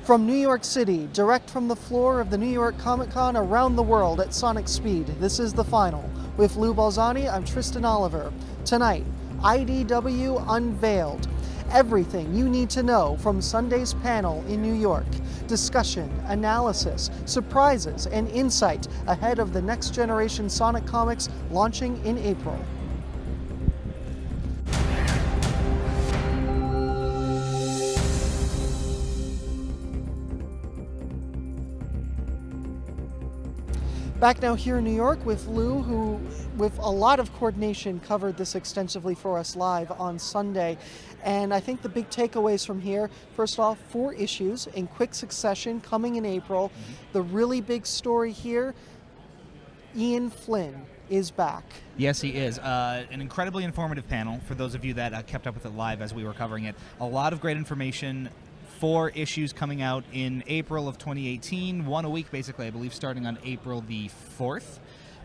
From New York City, direct from the floor of the New York Comic Con around the world at Sonic Speed, this is The Final. With Lou Balzani, I'm Tristan Oliver. Tonight, IDW unveiled. Everything you need to know from Sunday's panel in New York. Discussion, analysis, surprises, and insight ahead of the next generation Sonic comics launching in April. Back now here in New York with Lou, who with a lot of coordination covered this extensively for us live on Sunday. And I think the big takeaways from here, first off, 4 issues in quick succession coming in April. The really big story here, Ian Flynn is back. Yes, he is. An incredibly informative panel for those of you that kept up with it live as we were covering it. A lot of great information. 4 issues coming out in April of 2018, one a week basically, I believe, starting on April the 4th.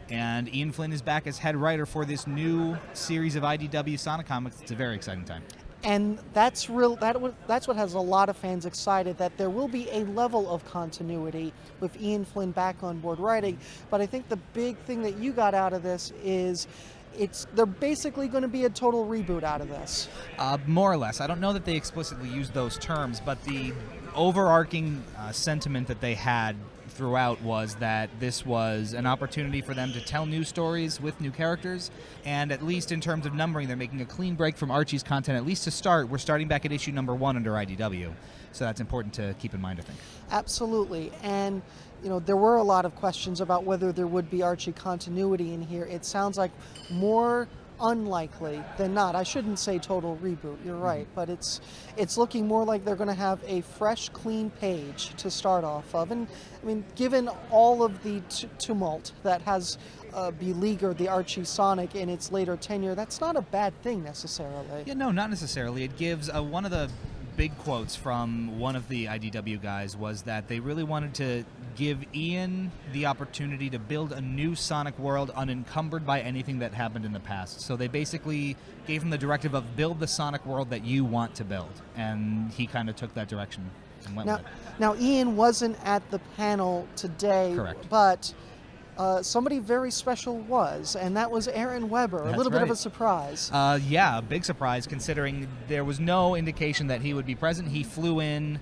And Ian Flynn is back as head writer for this new series of IDW Sonic comics. It's a very exciting time. And that's what has a lot of fans excited, that there will be a level of continuity with Ian Flynn back on board writing. But I think the big thing that you got out of this is they're basically going to be a total reboot out of this. More or less. I don't know that they explicitly used those terms, but the overarching sentiment that they had throughout was that this was an opportunity for them to tell new stories with new characters, and at least in terms of numbering, they're making a clean break from Archie's content, at least to start. We're starting back at issue number 1 under IDW, so that's important to keep in mind, I think. Absolutely, and there were a lot of questions about whether there would be Archie continuity in here. It sounds like more unlikely than not. I shouldn't say total reboot, you're right, but it's looking more like they're going to have a fresh, clean page to start off of. And I mean, given all of the tumult that has beleaguered the Archie Sonic in its later tenure, that's not a bad thing necessarily. Yeah, no, not necessarily. It gives one of the big quotes from one of the IDW guys was that they really wanted to give Ian the opportunity to build a new Sonic world unencumbered by anything that happened in the past. So they basically gave him the directive of build the Sonic world that you want to build, and he kind of took that direction and went with it. Now, Ian wasn't at the panel today. Correct. But somebody very special was, and that was Aaron Weber. That's a little bit of right. a surprise. Yeah, a big surprise considering there was no indication that he would be present. He flew in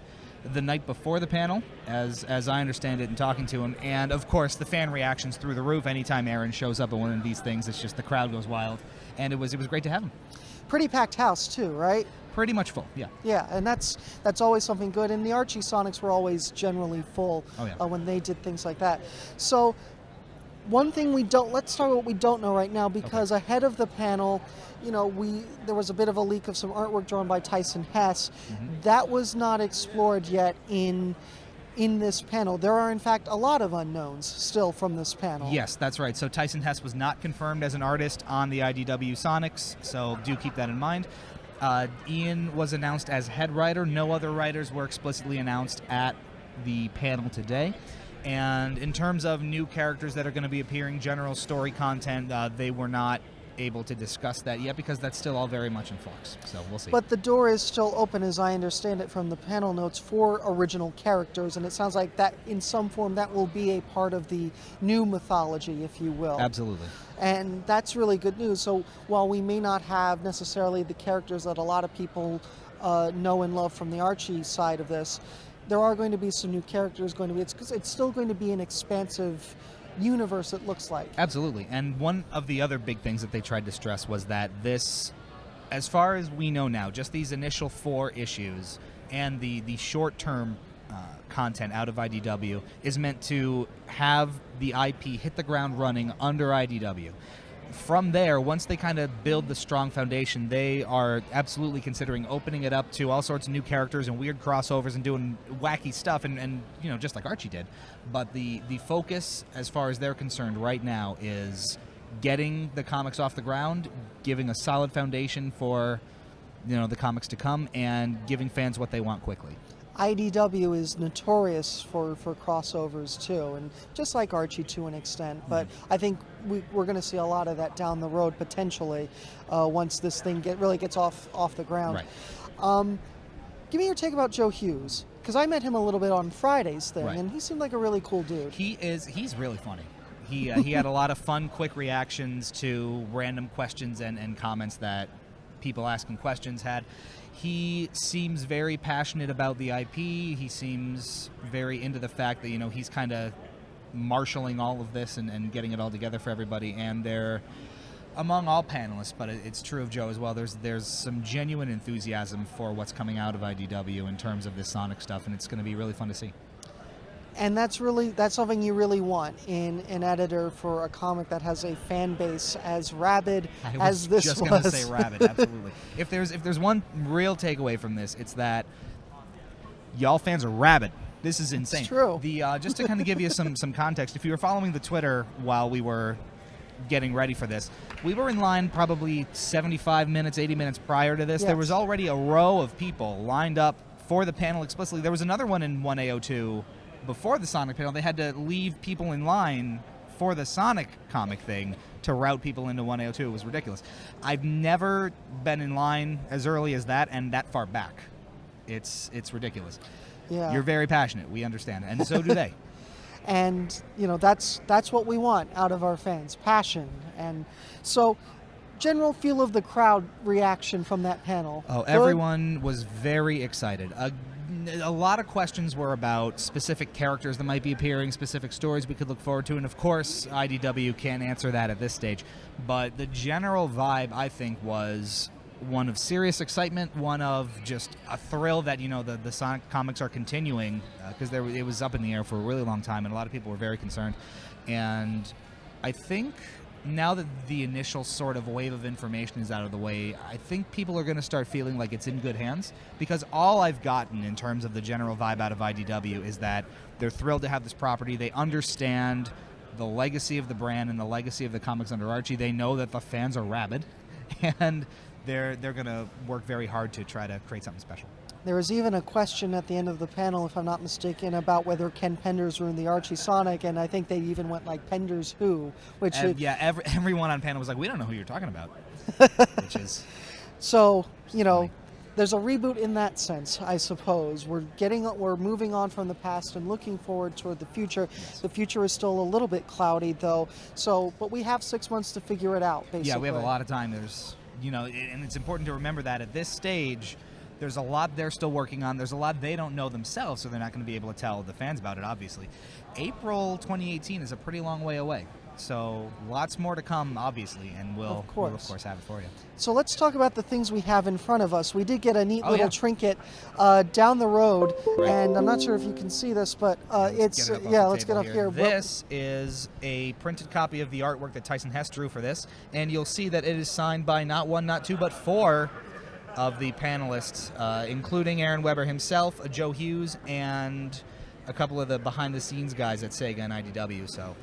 the night before the panel, as I understand it in talking to him, and of course the fan reactions through the roof anytime Aaron shows up at one of these things. It's just the crowd goes wild, and it was great to have him. Pretty packed house too, right? Pretty much full, yeah. Yeah, and that's always something good, and the Archie Sonics were always generally full when they did things like that. So one thing let's start with what we don't know right now, because ahead of the panel, there was a bit of a leak of some artwork drawn by Tyson Hess. That was not explored yet in this panel. There are, in fact, a lot of unknowns still from this panel. Yes, that's right. So Tyson Hess was not confirmed as an artist on the IDW Sonics, so do keep that in mind. Ian was announced as head writer. No other writers were explicitly announced at the panel today. And in terms of new characters that are going to be appearing, general story content, they were not able to discuss that yet because that's still all very much in flux. So we'll see. But the door is still open, as I understand it from the panel notes, for original characters, and it sounds like that in some form that will be a part of the new mythology, if you will. Absolutely. And that's really good news. So while we may not have necessarily the characters that a lot of people know and love from the Archie side of this, there are going to be some new characters it's still going to be an expansive universe, it looks like. Absolutely. And one of the other big things that they tried to stress was that this, as far as we know now, just these initial 4 issues and the short-term content out of IDW is meant to have the IP hit the ground running under IDW. From there, once they kind of build the strong foundation, they are absolutely considering opening it up to all sorts of new characters and weird crossovers and doing wacky stuff, and just like Archie did. But the focus, as far as they're concerned right now, is getting the comics off the ground, giving a solid foundation for the comics to come, and giving fans what they want quickly. IDW is notorious for crossovers too, and just like Archie to an extent, but I think we're going to see a lot of that down the road potentially once this thing really gets off the ground. Right. Give me your take about Joe Hughes, because I met him a little bit on Friday's thing, Right. and he seemed like a really cool dude. He's really funny. He had a lot of fun, quick reactions to random questions and comments that people asking questions had. He seems very passionate about the IP. He seems very into the fact that, he's kind of marshaling all of this and getting it all together for everybody. And they're among all panelists, but it's true of Joe as well. There's some genuine enthusiasm for what's coming out of IDW in terms of this Sonic stuff, and it's going to be really fun to see. And that's something you really want in an editor for a comic that has a fan base as rabid as this was. I was just going to say rabid, absolutely. If there's one real takeaway from this, it's that y'all fans are rabid. This is insane. It's true. Just to kind of give you some context, if you were following the Twitter while we were getting ready for this, we were in line probably 75 minutes, 80 minutes prior to this. Yes. There was already a row of people lined up for the panel explicitly. There was another one in 1A02 before the Sonic panel. They had to leave people in line for the Sonic comic thing to route people into 1A02. It was ridiculous. I've never been in line as early as that and that far back. It's ridiculous. Yeah. You're very passionate. We understand, and so do they. And that's what we want out of our fans, passion. And so, general feel of the crowd reaction from that panel. Oh, Good? everyone was very excited. A lot of questions were about specific characters that might be appearing, specific stories we could look forward to, and of course, IDW can't answer that at this stage. But the general vibe, I think, was one of serious excitement, one of just a thrill that the Sonic comics are continuing, because it was up in the air for a really long time, and a lot of people were very concerned. And I think now that the initial sort of wave of information is out of the way, I think people are going to start feeling like it's in good hands, because all I've gotten in terms of the general vibe out of IDW is that they're thrilled to have this property. They understand the legacy of the brand and the legacy of the comics under Archie. They know that the fans are rabid, and they're going to work very hard to try to create something special. There was even a question at the end of the panel, if I'm not mistaken, about whether Ken Penders ruined the Archie Sonic, and I think they even went like Penders who, which everyone on panel was like, we don't know who you're talking about, which is so funny. There's a reboot in that sense, I suppose. We're moving on from the past and looking forward toward the future. Yes. The future is still a little bit cloudy, though. But we have 6 months to figure it out. Basically, Yeah, we have a lot of time. There's and it's important to remember that at this stage, there's a lot they're still working on. There's a lot they don't know themselves, so they're not going to be able to tell the fans about it, obviously. April 2018 is a pretty long way away. So lots more to come, obviously, and we'll of course have it for you. So let's talk about the things we have in front of us. We did get a neat little trinket down the road, and I'm not sure if you can see this, but let's get up here. This is a printed copy of the artwork that Tyson Hess drew for this, and you'll see that it is signed by not one, not two, but four of the panelists, including Aaron Weber himself, Joe Hughes, and a couple of the behind-the-scenes guys at Sega and IDW. So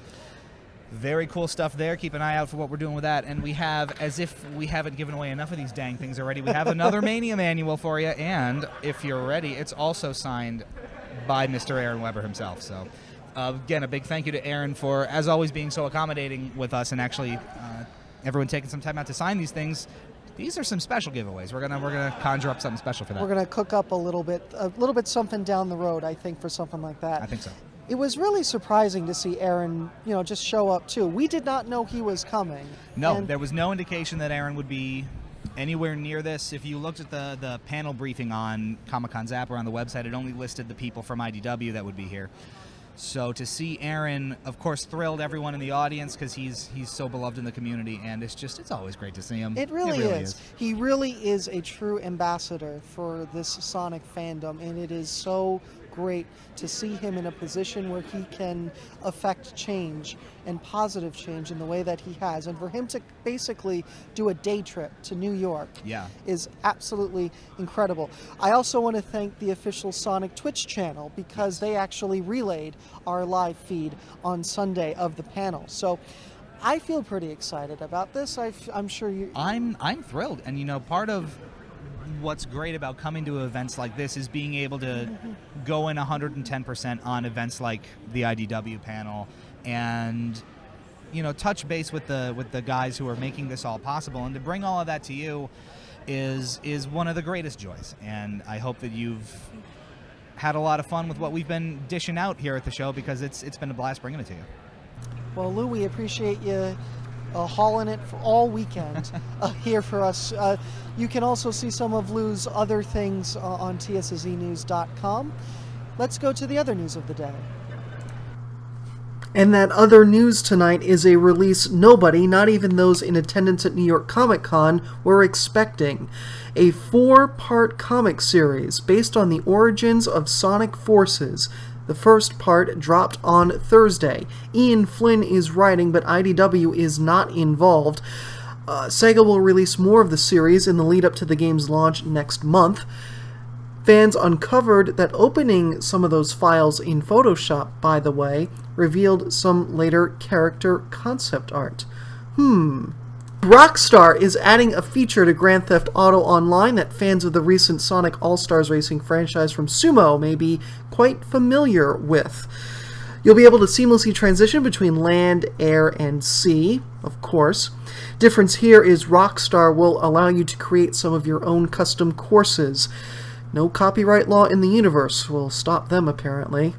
very cool stuff there. Keep an eye out for what we're doing with that. And we have, as if we haven't given away enough of these dang things already, we have another Mania manual for you. And if you're ready, it's also signed by Mr. Aaron Weber himself. So again, a big thank you to Aaron for, as always, being so accommodating with us, and actually everyone taking some time out to sign these things. These are some special giveaways. We're gonna conjure up something special for that. We're gonna cook up a little bit something down the road, I think, for something like that. I think so. It was really surprising to see Aaron, just show up too. We did not know he was coming. No, there was no indication that Aaron would be anywhere near this. If you looked at the panel briefing on Comic-Con Zapper on the website, it only listed the people from IDW that would be here. So to see Aaron, of course, thrilled everyone in the audience, because he's so beloved in the community, and it's always great to see him. It really is. He really is a true ambassador for this Sonic fandom, and it is so great to see him in a position where he can affect change and positive change in the way that he has. And for him to basically do a day trip to New York is absolutely incredible. I also want to thank the official Sonic Twitch channel, because they actually relayed our live feed on Sunday of the panel. So I feel pretty excited about this. I'm sure you... I'm thrilled. And, part of what's great about coming to events like this is being able to go in 110% on events like the IDW panel and touch base with the guys who are making this all possible, and to bring all of that to you is one of the greatest joys. And I hope that you've had a lot of fun with what we've been dishing out here at the show, because it's been a blast bringing it to you. Well, Lou, we appreciate you hauling it for all weekend here for us. You can also see some of Lou's other things on TSSZnews.com. Let's go to the other news of the day. And that other news tonight is a release nobody, not even those in attendance at New York Comic Con, were expecting. A 4-part comic series based on the origins of Sonic Forces. The first part dropped on Thursday. Ian Flynn is writing, but IDW is not involved. Sega will release more of the series in the lead up to the game's launch next month. Fans uncovered that opening some of those files in Photoshop, by the way, revealed some later character concept art. Rockstar is adding a feature to Grand Theft Auto Online that fans of the recent Sonic All-Stars Racing franchise from Sumo may be quite familiar with. You'll be able to seamlessly transition between land, air, and sea, of course. Difference here is Rockstar will allow you to create some of your own custom courses. No copyright law in the universe will stop them, apparently.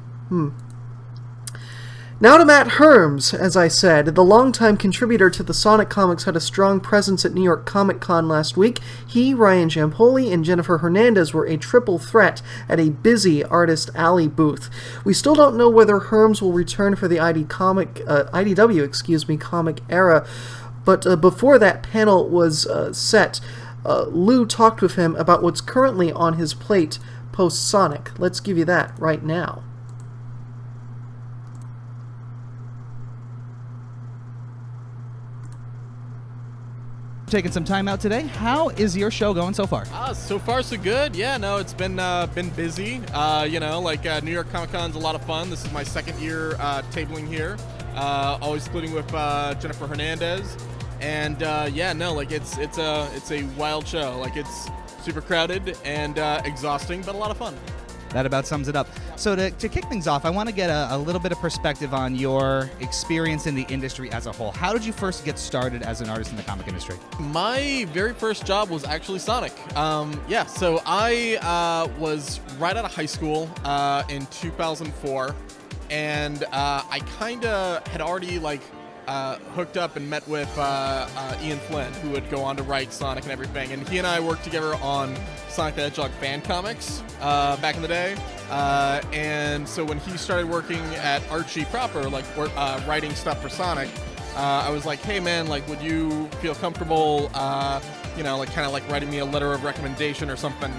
Now to Matt Herms. As I said, the longtime contributor to the Sonic comics had a strong presence at New York Comic Con last week. He, Ryan Giampoli, and Jennifer Hernandez were a triple threat at a busy Artist Alley booth. We still don't know whether Herms will return for the IDW comic era, but before that panel was set, Lou talked with him about what's currently on his plate post-Sonic. Let's give you that right now. Taking some time out today. How is your show going so far? So far so good. Yeah, no, it's been busy. New York Comic Con's a lot of fun. This is my second year tabling here. Always splitting with Jennifer Hernandez, and it's a wild show. Like, it's super crowded and exhausting, but a lot of fun. That about sums it up. So to kick things off, I want to get a little bit of perspective on your experience in the industry as a whole. How did you first get started as an artist in the comic industry? My very first job was actually Sonic. So I was right out of high school in 2004, and I kind of had already hooked up and met with Ian Flynn, who would go on to write Sonic and everything. And he and I worked together on Sonic the Hedgehog fan comics back in the day. And so when he started working at Archie proper, writing stuff for Sonic, I was like, hey man, would you feel comfortable, writing me a letter of recommendation or something?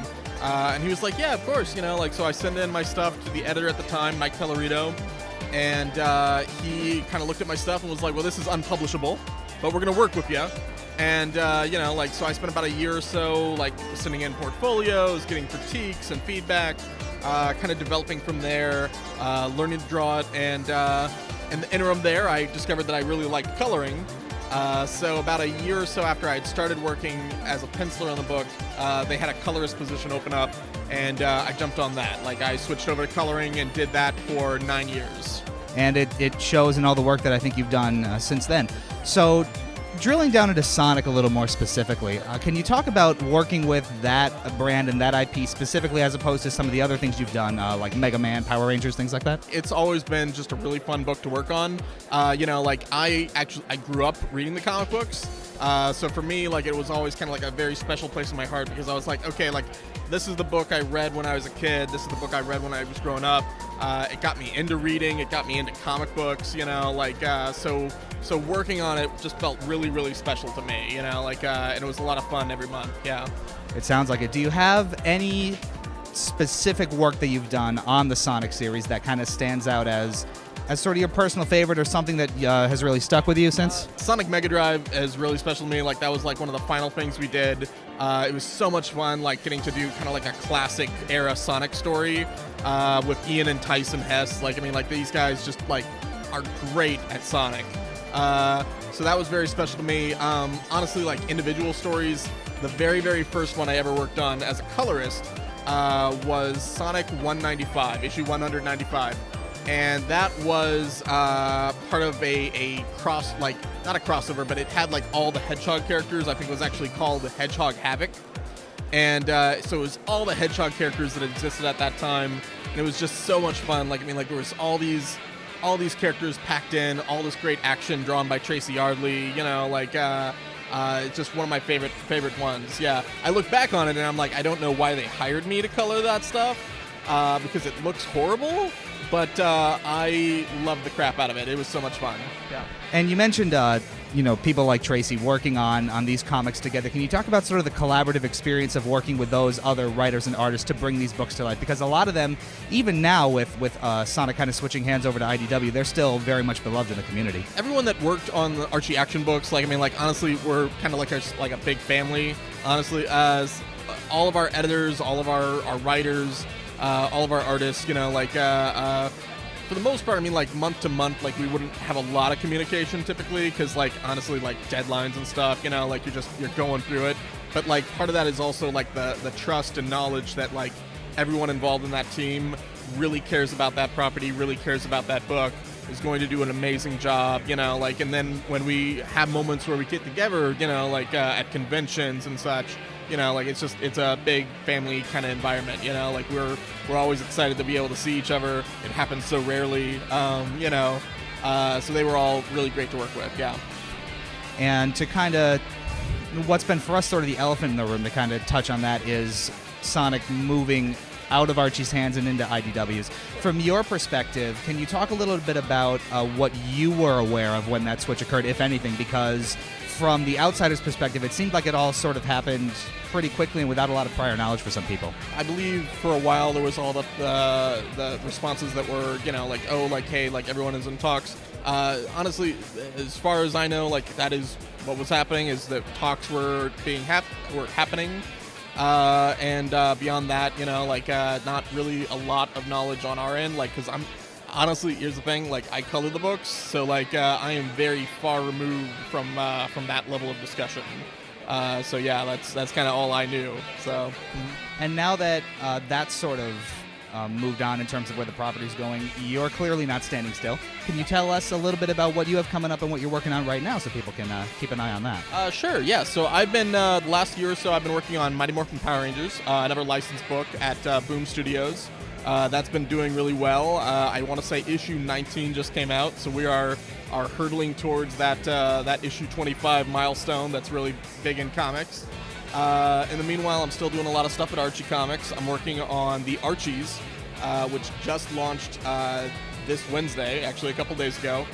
And he was like, yeah, of course, so I sent in my stuff to the editor at the time, Mike Pellerito. And he kind of looked at my stuff and was like, well, this is unpublishable, but we're going to work with you. And, so I spent about a year or so, sending in portfolios, getting critiques and feedback, kind of developing from there, learning to draw it. And in the interim there, I discovered that I really liked coloring. So about a year or so after I had started working as a penciler on the book, they had a colorist position open up, and I jumped on that. I switched over to coloring and did that for 9 years. And it shows in all the work that I think you've done since then. So drilling down into Sonic a little more specifically, can you talk about working with that brand and that IP specifically, as opposed to some of the other things you've done, like Mega Man, Power Rangers, things like that? It's always been just a really fun book to work on. I grew up reading the comic books. So for me, it was always kind of a very special place in my heart, because I was like, okay, this is the book I read when I was a kid. This is the book I read when I was growing up. It got me into reading. It got me into comic books, so working on it just felt really, really special to me, and it was a lot of fun every month. Yeah. It sounds like it. Do you have any specific work that you've done on the Sonic series that kind of stands out as sort of your personal favorite, or something that has really stuck with you since? Sonic Mega Drive is really special to me. That was one of the final things we did. It was so much fun, getting to do kind of a classic era Sonic story with Ian and Tyson Hess. These guys just are great at Sonic. So that was very special to me. Honestly, individual stories, the very, very first one I ever worked on as a colorist was Sonic 195, issue 195. And that was part of a cross, not a crossover, but it had all the Hedgehog characters. I think it was actually called Hedgehog Havoc. And so it was all the Hedgehog characters that existed at that time, and it was just so much fun. Like, I mean, like, there was all these characters packed in, all this great action drawn by Tracy Yardley, you know, like, it's just one of my favorite ones. Yeah, I look back on it and I'm like, I don't know why they hired me to color that stuff, because it looks horrible, but I loved the crap out of it. It was so much fun. Yeah. And you mentioned, people like Tracy working on these comics together. Can you talk about sort of the collaborative experience of working with those other writers and artists to bring these books to life? Because a lot of them, even now with Sonic kind of switching hands over to IDW, they're still very much beloved in the community. Everyone that worked on the Archie action books, like, I mean, like, honestly, we're kind of like a big family, honestly, as all of our editors, all of our writers, all of our artists, you know, like, for the most part, I mean, like, month to month, like, we wouldn't have a lot of communication typically, because, like, honestly, like, deadlines and stuff, you know, like, you're going through it. But, like, part of that is also, like, the trust and knowledge that, like, everyone involved in that team really cares about that property, really cares about that book, is going to do an amazing job, you know, like, and then when we have moments where we get together, you know, like, at conventions and such, you know, like, it's a big family kind of environment, you know, like, we're always excited to be able to see each other. It happens so rarely, you know, so they were all really great to work with, yeah. And to kind of, what's been for us sort of the elephant in the room to kind of touch on that is Sonic moving out of Archie's hands and into IDW's. From your perspective, can you talk a little bit about what you were aware of when that switch occurred, if anything? Because from the outsider's perspective, it seemed like it all sort of happened pretty quickly and without a lot of prior knowledge for some people. I believe for a while there was all the responses that were, you know, like, oh, like, hey, like, everyone is in talks. Honestly, as far as I know, like, that is what was happening, is that talks were happening. And beyond that, you know, like, not really a lot of knowledge on our end, like, because honestly, here's the thing, like, I color the books, so, like, I am very far removed from that level of discussion. So yeah, that's kind of all I knew. So. And now that that's sort of moved on in terms of where the property's going, you're clearly not standing still. Can you tell us a little bit about what you have coming up and what you're working on right now so people can keep an eye on that? Sure, yeah. So I've been, the last year or so, I've been working on Mighty Morphin Power Rangers, another licensed book at Boom Studios. That's been doing really well. I want to say issue 19 just came out, so we are hurtling towards that issue 25 milestone that's really big in comics. In the meanwhile, I'm still doing a lot of stuff at Archie Comics. I'm working on the Archies, which just launched this Wednesday, actually a couple days ago.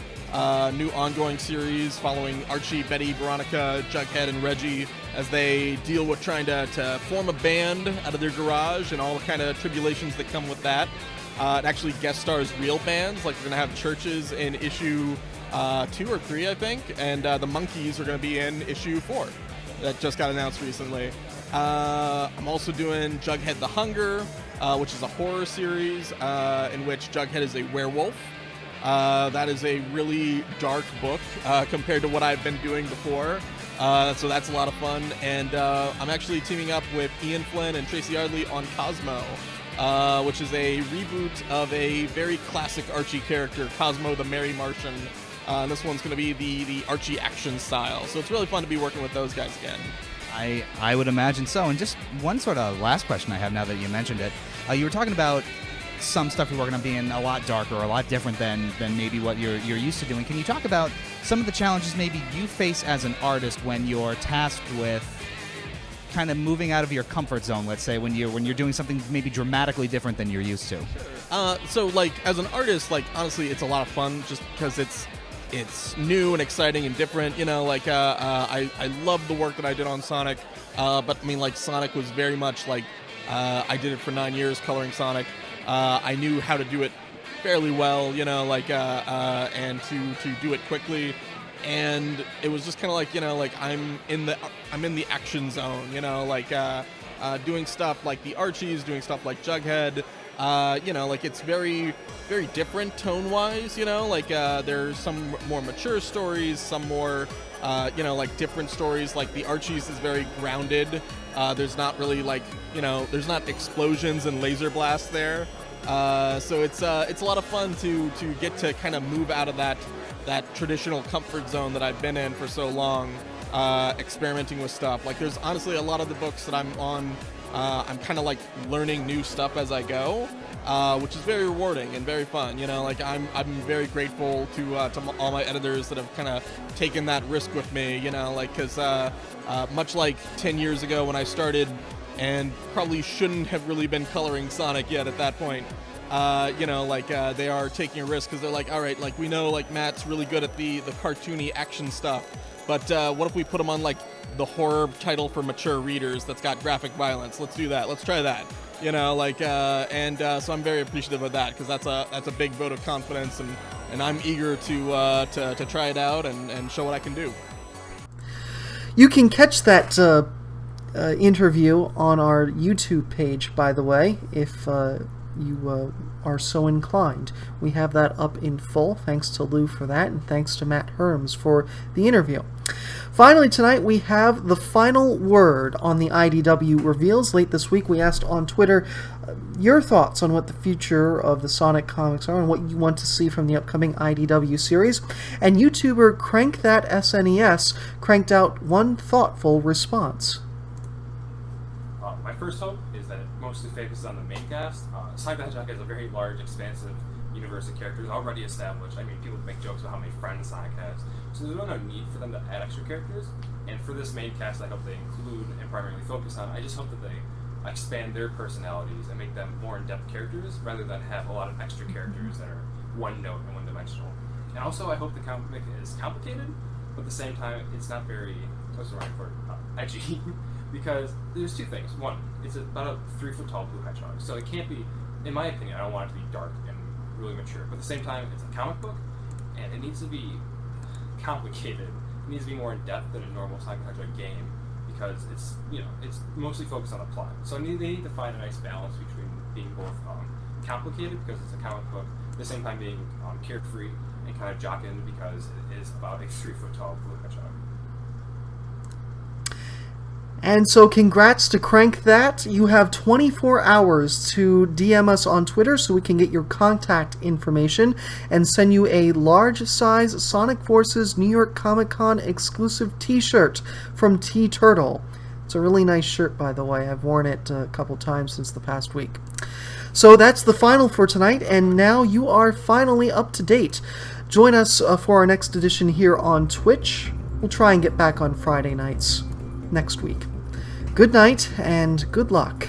New ongoing series following Archie, Betty, Veronica, Jughead, and Reggie as they deal with trying to form a band out of their garage and all the kind of tribulations that come with that. It actually guest stars real bands, like we're going to have Churches in issue 2 or 3, I think, and the Monkeys are going to be in issue 4. That just got announced recently. I'm also doing Jughead the Hunger, which is a horror series in which Jughead is a werewolf. That is a really dark book compared to what I've been doing before. So that's a lot of fun. And I'm actually teaming up with Ian Flynn and Tracy Yardley on Cosmo, which is a reboot of a very classic Archie character, Cosmo the Merry Martian. This one's going to be the Archie action style. So it's really fun to be working with those guys again. I would imagine so. And just one sort of last question I have now that you mentioned it. You were talking about some stuff you're working on being a lot darker or a lot different than maybe what you're used to doing. Can you talk about some of the challenges maybe you face as an artist when you're tasked with kind of moving out of your comfort zone, let's say, when you're doing something maybe dramatically different than you're used to? So, like, as an artist, like, honestly, it's a lot of fun just because it's new and exciting and different, you know, like, I love the work that I did on Sonic, but I mean, like, Sonic was very much like, I did it for 9 years coloring Sonic. I knew how to do it fairly well, you know, like, and to do it quickly, and it was just kind of like, you know, like, I'm in the action zone, you know, like, doing stuff like the Archies, doing stuff like Jughead. You know, like, it's very, very different tone-wise, you know, like, there's some more mature stories, some more, you know, like, different stories, like the Archies is very grounded. There's not really, like, you know, there's not explosions and laser blasts there. So it's a lot of fun to get to kind of move out of that traditional comfort zone that I've been in for so long. experimenting with stuff. Like, there's honestly a lot of the books that I'm on, I'm kind of like learning new stuff as I go, which is very rewarding and very fun. You know, like I'm very grateful to all my editors that have kind of taken that risk with me. You know, like because much like 10 years ago when I started, and probably shouldn't have really been coloring Sonic yet at that point. You know, like they are taking a risk because they're like, all right, like we know like Matt's really good at the cartoony action stuff, but what if we put him on like the horror title for mature readers that's got graphic violence? Let's do that. Let's try that. You know, like so I'm very appreciative of that because that's a big vote of confidence, and I'm eager to try it out and show what I can do. You can catch that interview on our YouTube page, by the way, if you are so inclined. We have that up in full. Thanks to Lou for that, and thanks to Matt Herms for the interview. Finally, tonight we have the final word on the IDW reveals. Late this week, we asked on Twitter your thoughts on what the future of the Sonic comics are and what you want to see from the upcoming IDW series. And YouTuber Crank That SNES cranked out one thoughtful response. My first hope is that it mostly focuses on the main cast. Sonic the Hedgehog has a very large, expansive universe of characters already established. I mean, people make jokes about how many friends Sonic has, so there's no need for them to add extra characters. And for this main cast, I hope they include and primarily focus on. I just hope that they expand their personalities and make them more in-depth characters rather than have a lot of extra characters that are one-note and one-dimensional. And also, I hope the comic is complicated, but at the same time, it's not very, what's the right word, edgy. Because there's two things. One, it's about a 3-foot-tall blue hedgehog, so it can't be, in my opinion, I don't want it to be dark and really mature, but at the same time, it's a comic book, and it needs to be complicated. It needs to be more in-depth than a normal Sonic the Hedgehog game, because it's, you know, it's mostly focused on the plot. So they need to find a nice balance between being both complicated, because it's a comic book, at the same time being carefree and kind of jockin', because it is about a 3-foot-tall blue hedgehog. And so congrats to Crank That. You have 24 hours to DM us on Twitter so we can get your contact information and send you a large-size Sonic Forces New York Comic Con exclusive t-shirt from T-Turtle. It's a really nice shirt, by the way. I've worn it a couple times since the past week. So that's the final for tonight, and now you are finally up to date. Join us for our next edition here on Twitch. We'll try and get back on Friday nights next week. Good night and good luck.